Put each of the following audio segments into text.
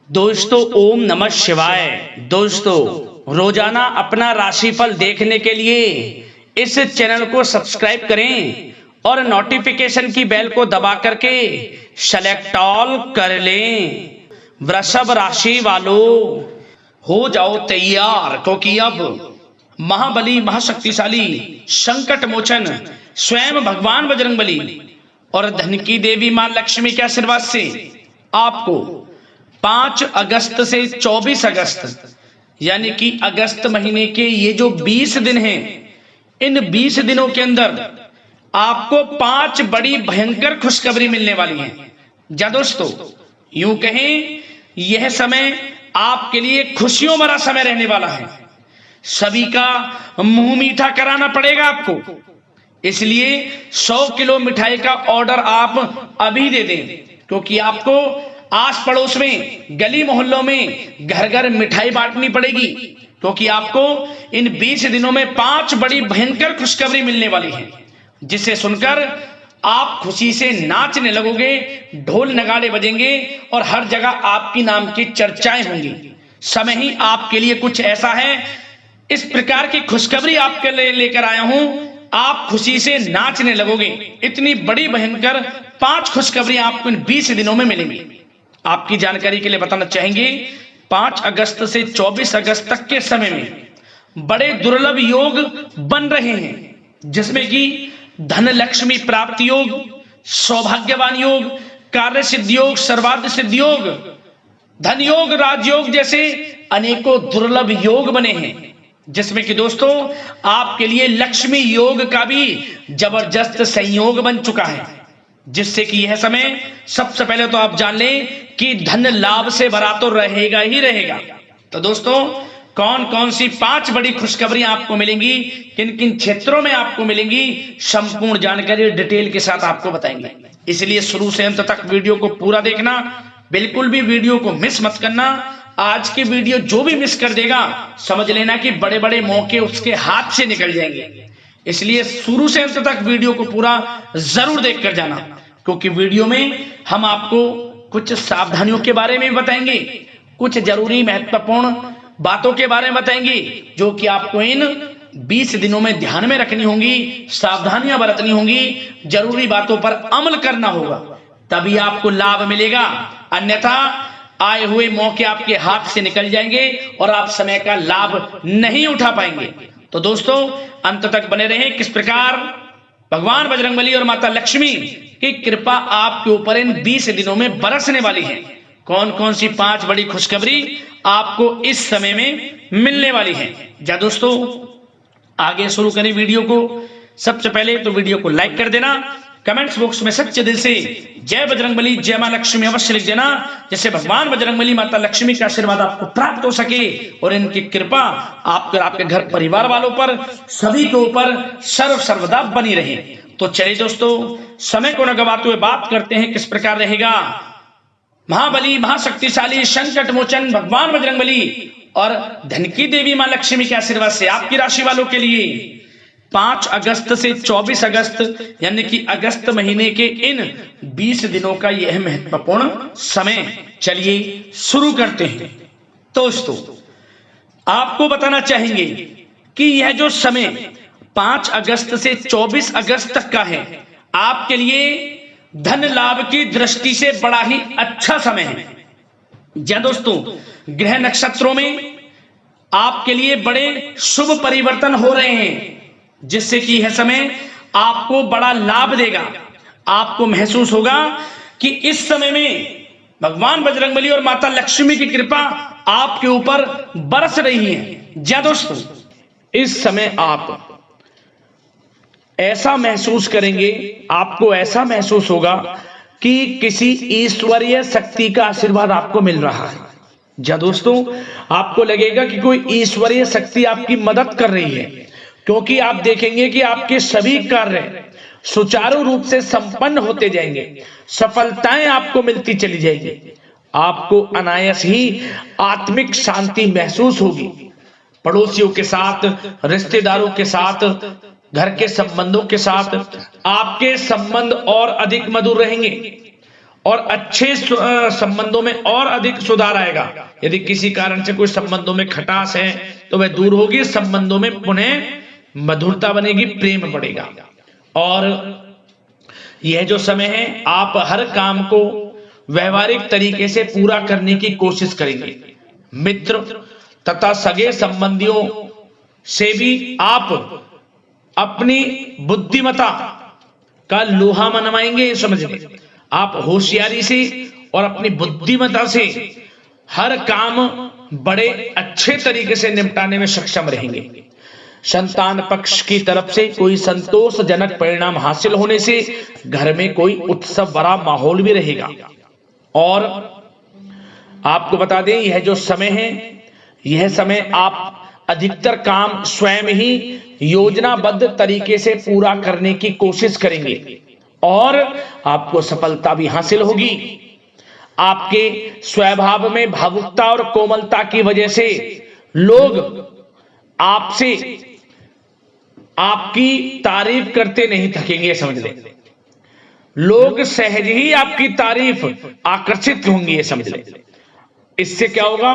दोस्तों ओम नमः शिवाय। दोस्तों रोजाना अपना राशिफल देखने के लिए इस चैनल को सब्सक्राइब करें और नोटिफिकेशन की बेल को दबा करके सेलेक्ट ऑल कर लें। वृषभ राशि वालों हो जाओ तैयार, क्योंकि अब महाबली महाशक्तिशाली संकट मोचन स्वयं भगवान बजरंगबली और धन की देवी मां लक्ष्मी के आशीर्वाद से आपको 5 अगस्त से 24 अगस्त यानी कि अगस्त महीने के ये जो 20 दिन हैं, इन 20 दिनों के अंदर आपको 5 बड़ी भयंकर खुशखबरी मिलने वाली है। जा दोस्तों यूं कहें यह समय आपके लिए खुशियों भरा समय रहने वाला है। सभी का मुंह मीठा कराना पड़ेगा आपको, इसलिए 100 किलो मिठाई का ऑर्डर आप अभी दे दें, क्योंकि आपको आस पड़ोस में गली मोहल्लों में घर घर मिठाई बांटनी पड़ेगी, क्योंकि आपको इन 20 दिनों में 5 बड़ी भयंकर खुशखबरी मिलने वाली है, जिसे सुनकर आप खुशी से नाचने लगोगे, ढोल नगाड़े बजेंगे और हर जगह आपकी नाम की चर्चाएं होंगी। समय ही आपके लिए कुछ ऐसा है, इस प्रकार की खुशखबरी आपके लिए लेकर आया हूं, आप खुशी से नाचने लगोगे। इतनी बड़ी भयंकर 5 खुशखबरी आपको इन 20 दिनों में मिलेंगी। आपकी जानकारी के लिए बताना चाहेंगे 5 अगस्त से 24 अगस्त तक के समय में बड़े दुर्लभ योग बन रहे हैं, जिसमें कि धन लक्ष्मी प्राप्ति योग, सौभाग्यवान योग, कार्य सिद्धि योग, सर्वार्थ सिद्धि योग, धन योग, राजयोग जैसे अनेकों दुर्लभ योग बने हैं, जिसमें कि दोस्तों आपके लिए लक्ष्मी योग का भी जबरदस्त संयोग बन चुका है, जिससे कि यह समय सबसे पहले तो आप जान लें कि धन लाभ से भरा तो रहेगा ही रहेगा। तो दोस्तों कौन कौन सी 5 बड़ी खुशखबरियां आपको मिलेंगी, किन किन क्षेत्रों में आपको मिलेंगी, संपूर्ण जानकारी डिटेल के साथ आपको बताएंगे। इसलिए शुरू से अंत तक वीडियो को पूरा देखना, बिल्कुल भी वीडियो को मिस मत करना। आज की वीडियो जो भी मिस कर देगा समझ लेना कि बड़े बड़े मौके उसके हाथ से निकल जाएंगे। इसलिए शुरू से अंत तक वीडियो को पूरा जरूर देख कर जाना, क्योंकि वीडियो में हम आपको कुछ सावधानियों के बारे में बताएंगे, कुछ जरूरी महत्वपूर्ण बातों के बारे में बताएंगे, जो कि आपको इन 20 दिनों में ध्यान में रखनी होंगी, सावधानियां बरतनी होंगी, जरूरी बातों पर अमल करना होगा, तभी आपको लाभ मिलेगा। अन्यथा आए हुए मौके आपके हाथ से निकल जाएंगे और आप समय का लाभ नहीं उठा पाएंगे। तो दोस्तों अंत तक बने रहें। किस प्रकार भगवान बजरंगबली और माता लक्ष्मी की कृपा आपके ऊपर इन 20 दिनों में बरसने वाली है, कौन कौन सी 5 बड़ी खुशखबरी आपको इस समय में मिलने वाली है। जा दोस्तों आगे शुरू करें वीडियो को। सबसे पहले तो वीडियो को लाइक कर देना, कमेंट्स बॉक्स में सच्चे दिल से जय बजरंगबली जय मां लक्ष्मी अवश्य लिख देना, जिससे भगवान बजरंगबली माता लक्ष्मी का आशीर्वाद आपको प्राप्त हो सके और इनकी कृपा आपके घर परिवार वालों पर सभी के ऊपर सर्वदा बनी रहे। तो चलिए दोस्तों समय को न गवाते हुए बात करते हैं किस प्रकार रहेगा महाबली महाशक्तिशाली संकट मोचन भगवान बजरंगबली और धन की देवी मां लक्ष्मी के आशीर्वाद से आपकी राशि वालों के लिए 5 अगस्त से 24 अगस्त यानी कि अगस्त महीने के इन 20 दिनों का यह महत्वपूर्ण समय। चलिए शुरू करते हैं। दोस्तों आपको बताना चाहेंगे कि यह जो समय 5 अगस्त से 24 अगस्त तक का है, आपके लिए धन लाभ की दृष्टि से बड़ा ही अच्छा समय है। या दोस्तों ग्रह नक्षत्रों में आपके लिए बड़े शुभ परिवर्तन हो रहे हैं, जिससे कि यह समय आपको बड़ा लाभ देगा। आपको महसूस होगा कि इस समय में भगवान बजरंगबली और माता लक्ष्मी की कृपा आपके ऊपर बरस रही है। जी दोस्तों इस समय आप ऐसा महसूस करेंगे, आपको ऐसा महसूस होगा कि किसी ईश्वरीय शक्ति का आशीर्वाद आपको मिल रहा है। जी दोस्तों आपको लगेगा कि कोई ईश्वरीय शक्ति आपकी मदद कर रही है, क्योंकि आप देखेंगे कि आपके सभी कार्य सुचारू रूप से संपन्न होते जाएंगे, सफलताएं आपको मिलती चली जाएंगी, आपको अनायास ही आत्मिक शांति महसूस होगी। पड़ोसियों के साथ, रिश्तेदारों के साथ, घर के संबंधों के साथ आपके संबंध और अधिक मधुर रहेंगे और अच्छे संबंधों में और अधिक सुधार आएगा। यदि किसी कारण से कोई संबंधों में खटास है तो वह दूर होगी, संबंधों में पुनः मधुरता बनेगी, प्रेम बढ़ेगा। और यह जो समय है आप हर काम को व्यवहारिक तरीके से पूरा करने की कोशिश करेंगे। मित्र तथा सगे संबंधियों से भी आप अपनी बुद्धिमत्ता का लोहा मनवाएंगे। समझ लें, आप होशियारी से और अपनी बुद्धिमत्ता से हर काम बड़े अच्छे तरीके से निपटाने में सक्षम रहेंगे। संतान पक्ष की तरफ से कोई संतोषजनक परिणाम हासिल होने से घर में कोई उत्सव भरा माहौल भी रहेगा। और आपको बता दें, यह जो समय है, यह समय आप अधिकतर काम स्वयं ही योजनाबद्ध तरीके से पूरा करने की कोशिश करेंगे और आपको सफलता भी हासिल होगी। आपके स्वभाव में भावुकता और कोमलता की वजह से लोग आपसे आपकी तारीफ करते नहीं थकेंगे। समझ लें, लोग सहज ही आपकी तारीफ आकर्षित होंगी, ये समझ लें। इससे क्या होगा,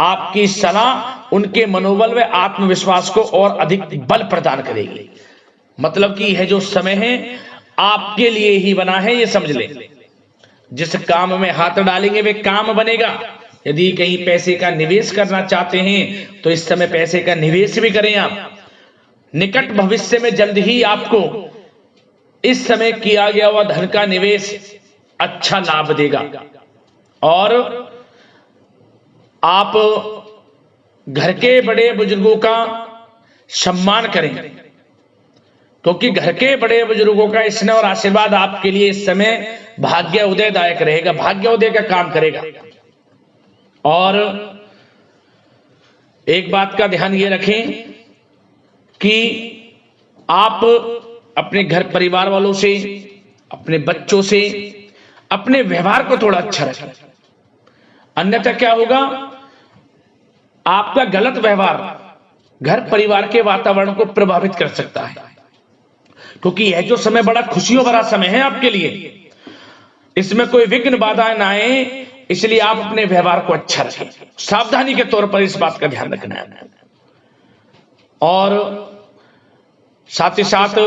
आपकी सलाह उनके मनोबल व आत्मविश्वास को और अधिक बल प्रदान करेगी। मतलब कि यह जो समय है आपके लिए ही बना है, ये समझ लें। जिस काम में हाथ डालेंगे वे काम बनेगा। यदि कहीं पैसे का निवेश करना चाहते हैं तो इस समय पैसे का निवेश भी करें आप। निकट भविष्य में जल्द ही आपको इस समय किया गया हुआ धन का निवेश अच्छा लाभ देगा। और आप घर के बड़े बुजुर्गों का सम्मान करें, क्योंकि घर के बड़े बुजुर्गों का स्नेह और आशीर्वाद आपके लिए इस समय भाग्य उदयदायक रहेगा, भाग्य उदय का काम करेगा। और एक बात का ध्यान ये रखें कि आप अपने घर परिवार वालों से, अपने बच्चों से अपने व्यवहार को थोड़ा अच्छा रखें। अन्यथा क्या होगा, आपका गलत व्यवहार घर परिवार के वातावरण को प्रभावित कर सकता है। क्योंकि यह जो समय बड़ा खुशियों भरा समय है आपके लिए, इसमें कोई विघ्न बाधा ना आए, इसलिए आप अपने व्यवहार को अच्छा रखें। सावधानी के तौर पर इस बात का ध्यान रखना है। और साथ ही साथ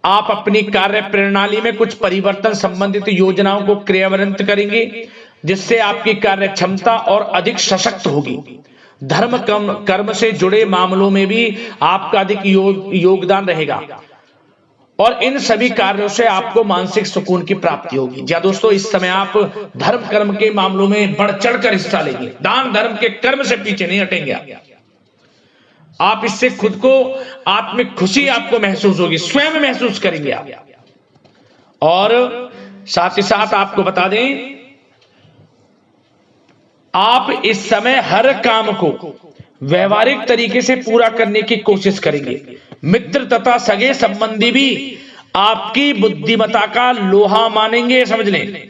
आप अपनी कार्य प्रणाली में कुछ परिवर्तन संबंधित योजनाओं को क्रियान्वित करेंगे, जिससे आपकी कार्य क्षमता और अधिक सशक्त होगी। धर्म कर्म से जुड़े मामलों में भी आपका अधिक योगदान रहेगा और इन सभी कार्यों से आपको मानसिक सुकून की प्राप्ति होगी। जी दोस्तों, इस समय आप धर्म कर्म के मामलों में बढ़ चढ़कर हिस्सा लेंगे। दान धर्म के कर्म से पीछे नहीं हटेंगे आप। इससे खुद को आत्मिक खुशी आपको महसूस होगी, स्वयं महसूस करेंगे आप। और साथ ही साथ आपको बता दें, आप इस समय हर काम को व्यवहारिक तरीके से पूरा करने की कोशिश करेंगे। मित्र तथा सगे संबंधी भी आपकी बुद्धिमत्ता का लोहा मानेंगे। समझ लें,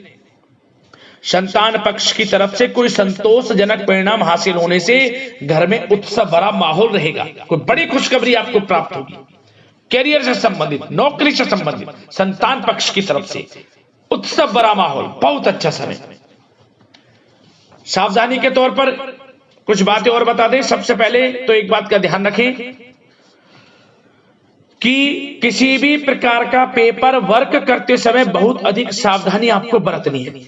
संतान पक्ष की तरफ से कोई संतोषजनक परिणाम हासिल होने से घर में उत्सव भरा माहौल रहेगा। कोई बड़ी खुशखबरी आपको प्राप्त होगी। कैरियर से संबंधित, नौकरी से संबंधित, संतान पक्ष की तरफ से उत्सव भरा माहौल, बहुत अच्छा समय। सावधानी के तौर पर कुछ बातें और बता दें। सबसे पहले तो एक बात का ध्यान रखें कि किसी भी प्रकार का पेपर वर्क करते समय बहुत अधिक सावधानी आपको बरतनी है।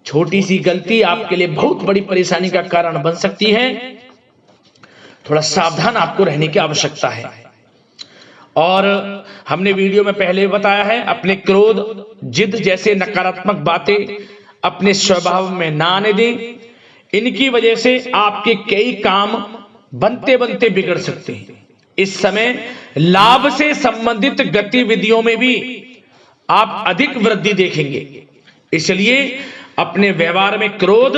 छोटी सी गलती आपके लिए बहुत बड़ी परेशानी का कारण बन सकती है। थोड़ा सावधान आपको रहने की आवश्यकता है। और हमने वीडियो में पहले बताया है, अपने क्रोध, जिद जैसे नकारात्मक बातें अपने स्वभाव में ना आने दें। इनकी वजह से आपके कई काम बनते बनते बिगड़ सकते हैं। इस समय लाभ से संबंधित गतिविधियों में भी आप अधिक वृद्धि देखेंगे। इसलिए अपने व्यवहार में क्रोध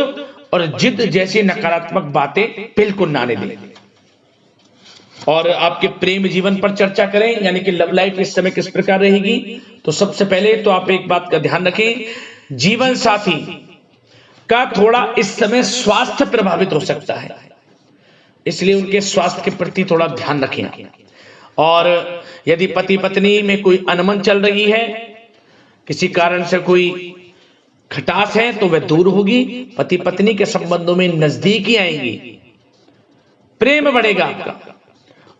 और जिद जैसी नकारात्मक बातें बिल्कुल ना आने दें। और आपके प्रेम जीवन पर चर्चा करें, यानी कि लव लाइफ इस समय किस प्रकार रहेगी। तो सबसे पहले तो आप एक बात का ध्यान रखें, जीवन साथी का थोड़ा इस समय स्वास्थ्य प्रभावित हो सकता है, इसलिए उनके स्वास्थ्य के प्रति थोड़ा ध्यान रखें। और यदि पति पत्नी में कोई अनबन चल रही है किसी कारण से कोई खटास है तो वह दूर होगी। पति पत्नी के संबंधों में नजदीकी आएंगी, प्रेम बढ़ेगा आपका।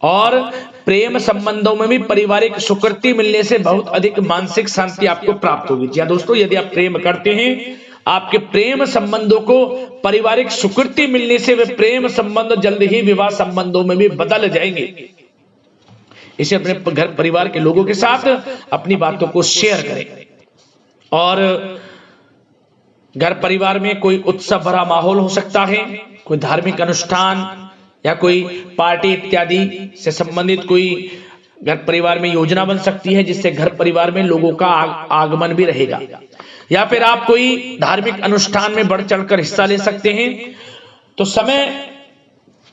और प्रेम संबंधों में भी पारिवारिक स्वीकृति मिलने से बहुत अधिक मानसिक शांति आपको प्राप्त होगी। जी दोस्तों, यदि आप प्रेम करते हैं, आपके प्रेम संबंधों को पारिवारिक स्वीकृति मिलने से वे प्रेम संबंध जल्द ही विवाह संबंधों में भी बदल जाएंगे। इसे अपने घर परिवार के लोगों के साथ अपनी बातों को शेयर करें। और घर परिवार में कोई उत्सव भरा माहौल हो सकता है, कोई धार्मिक अनुष्ठान या कोई पार्टी इत्यादि से संबंधित कोई घर परिवार में योजना बन सकती है, जिससे घर परिवार में लोगों का आगमन भी रहेगा। या फिर आप कोई धार्मिक अनुष्ठान में बढ़ चढ़कर हिस्सा ले सकते हैं। तो समय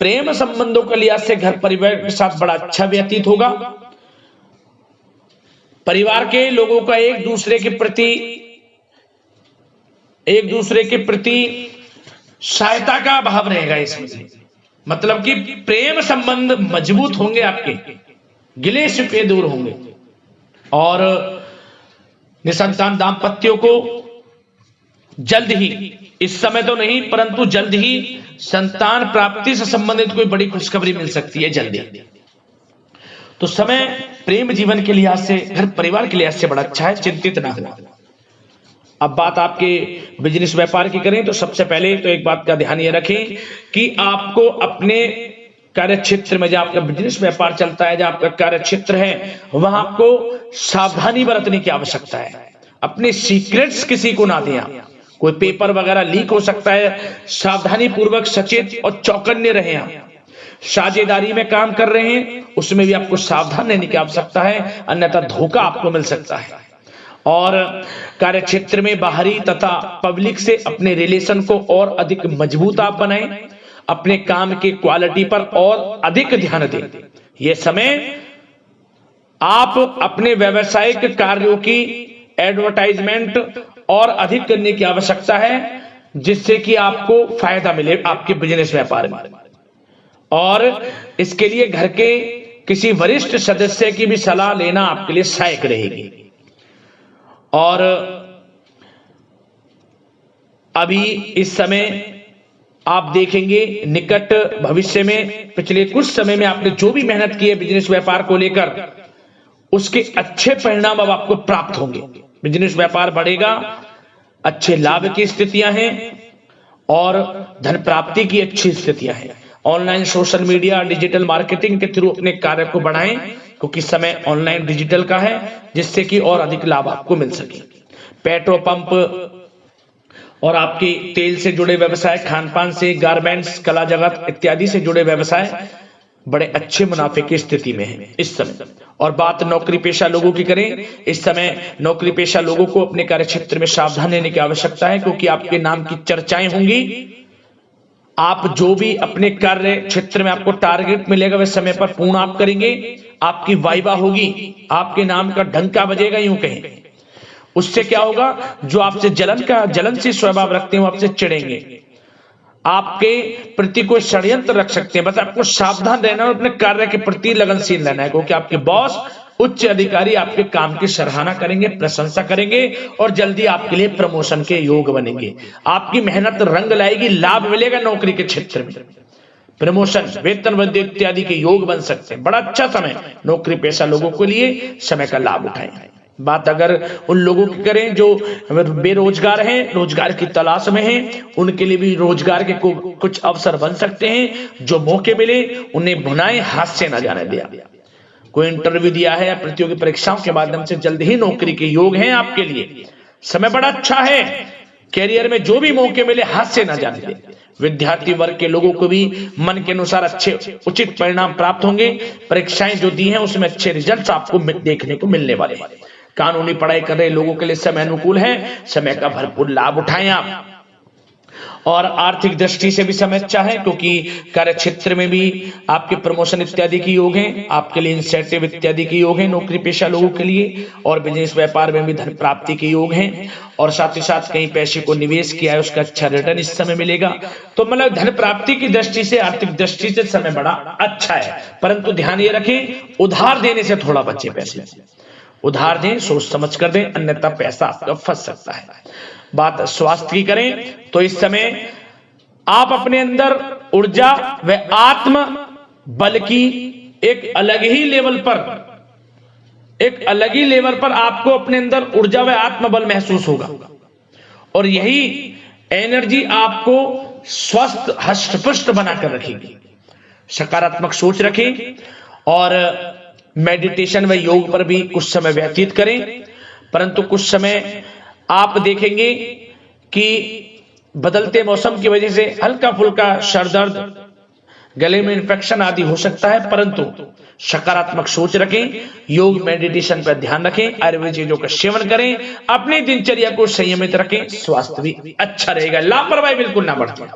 प्रेम संबंधों के लिहाज से घर परिवार के साथ बड़ा अच्छा व्यतीत होगा। परिवार के लोगों का एक दूसरे के प्रति सहायता का भाव रहेगा इसमें। मतलब कि प्रेम संबंध मजबूत होंगे, आपके गिले शिकवे दूर होंगे। और निसंतान दाम्पत्यों को जल्द ही, इस समय तो नहीं परंतु जल्द ही संतान प्राप्ति से संबंधित कोई बड़ी खुशखबरी मिल सकती है जल्दी। तो समय प्रेम जीवन के लिहाज से, घर परिवार के लिहाज से बड़ा अच्छा है, चिंतित ना हो। अब बात आपके बिजनेस व्यापार की करें तो सबसे पहले तो एक बात का ध्यान ये रखें कि आपको अपने कार्य क्षेत्र में, जहां आपका बिजनेस व्यापार चलता है, जहां आपका कार्य क्षेत्र है, वहां आपको सावधानी बरतने की आवश्यकता है। अपने सीक्रेट्स किसी को ना दें आप। कोई पेपर वगैरह लीक हो सकता है, सावधानी पूर्वक सचेत और चौकन्ने रहें आप। साझेदारी में काम कर रहे हैं उसमें भी आपको सावधान रहने की आवश्यकता है, अन्यथा धोखा आपको मिल सकता है। और कार्य क्षेत्र में बाहरी तथा पब्लिक से अपने रिलेशन को और अधिक मजबूत आप बनाएं। अपने काम की क्वालिटी पर और अधिक ध्यान दें। यह समय आप अपने व्यावसायिक कार्यों की एडवर्टाइजमेंट और अधिक करने की आवश्यकता है, जिससे कि आपको फायदा मिले आपके बिजनेस व्यापार में। और इसके लिए घर के किसी वरिष्ठ सदस्य की भी सलाह लेना आपके लिए सहायक रहेगी। और अभी इस समय आप देखेंगे निकट भविष्य में, पिछले कुछ समय में आपने जो भी मेहनत की है बिजनेस व्यापार को लेकर, उसके अच्छे परिणाम अब आपको प्राप्त होंगे। बिजनेस व्यापार बढ़ेगा, अच्छे लाभ की स्थितियां हैं और धन प्राप्ति की अच्छी स्थितियां हैं। Online social media digital marketing के थ्रू अपने कार्य को बढ़ाएं, क्योंकि समय ऑनलाइन डिजिटल का है, जिससे कि और अधिक लाभ आपको मिल सके। पेट्रोल पंप और आपके तेल से जुड़े व्यवसाय, खान पान से, गारमेंट्स, कला जगत इत्यादि से जुड़े व्यवसाय बड़े अच्छे मुनाफे की स्थिति में है इस समय। और बात नौकरी पेशा लोगों की करें, इस समय नौकरी पेशा लोगों को अपने कार्य क्षेत्र में सावधान रहने की आवश्यकता है, क्योंकि आपके नाम की चर्चाएं होंगी। आप जो भी अपने कार्य क्षेत्र में आपको टारगेट मिलेगा वह समय पर पूर्ण आप करेंगे। आपकी वाइवा होगी, आपके नाम का डंका बजेगा, यूं कहें। उससे क्या होगा, जो आपसे जलनशील स्वभाव रखते हैं वो आपसे चिढ़ेंगे, आपके प्रति कोई षड्यंत्र रख सकते हैं। बस आपको सावधान रहना और अपने कार्य के प्रति लगनशील रहना है, क्योंकि आपके बॉस, उच्च अधिकारी आपके काम की सराहना करेंगे, प्रशंसा करेंगे और जल्दी आपके लिए प्रमोशन के योग बनेंगे। आपकी मेहनत रंग लाएगी, लाभ मिलेगा नौकरी के क्षेत्र में, प्रमोशन, वेतन वृद्धि इत्यादि के योग बन सकते हैं। बड़ा अच्छा समय नौकरी पेशा लोगों के लिए, समय का लाभ उठाएं। बात अगर उन लोगों की करें जो बेरोजगार हैं, रोजगार की तलाश में हैं, उनके लिए भी रोजगार के कुछ अवसर बन सकते हैं। जो मौके मिले उन्हें भुनाएं, हाथ से न जाने दिया। कोई इंटरव्यू दिया है या प्रतियोगी परीक्षाओं के माध्यम से जल्द ही नौकरी के योग हैं आपके लिए। समय बड़ा अच्छा है, कैरियर में जो भी मौके मिले हाथ से न जाने दें। विद्यार्थी वर्ग के लोगों को भी मन के अनुसार अच्छे उचित परिणाम प्राप्त होंगे। परीक्षाएं जो दी हैं उसमें अच्छे रिजल्ट आपको देखने को मिलने वाले हैं। कानूनी पढ़ाई कर रहे लोगों के लिए समय अनुकूल है, समय का भरपूर लाभ उठाएं आप। और आर्थिक दृष्टि से भी समय अच्छा है, क्योंकि कार्य क्षेत्र में भी आपके प्रमोशन इत्यादि के योग हैं, आपके लिए इंसेंटिव इत्यादि के योग हैं नौकरी पेशा लोगों के लिए। और बिजनेस व्यापार में भी धन प्राप्ति के योग हैं, और साथ ही साथ कहीं पैसे को निवेश किया है उसका अच्छा रिटर्न इस समय मिलेगा। तो मतलब धन प्राप्ति की दृष्टि से, आर्थिक दृष्टि से समय बड़ा अच्छा है। परंतु ध्यान ये रखें, उधार देने से थोड़ा बचे पैसे। उधार दें, सोच समझ कर दें, अन्यथा पैसा आपका फंस सकता है। बात स्वास्थ्य की करें तो इस समय आप अपने अंदर ऊर्जा व आत्म बल की एक अलग ही लेवल पर आपको अपने अंदर ऊर्जा व आत्मबल महसूस होगा और यही एनर्जी आपको स्वस्थ हष्ट-पुष्ट बनाकर रखेगी। सकारात्मक सोच रखें और मेडिटेशन व योग पर भी कुछ समय व्यतीत करें, परंतु कुछ समय आप देखेंगे कि बदलते मौसम की वजह से हल्का फुल्का सर दर्द, गले में इन्फेक्शन आदि हो सकता है, परंतु सकारात्मक सोच रखें, योग मेडिटेशन पर ध्यान रखें, आयुर्वेद चीजों का सेवन करें, अपनी दिनचर्या को संयमित रखें, स्वास्थ्य भी अच्छा रहेगा। लापरवाही बिल्कुल ना बरतें।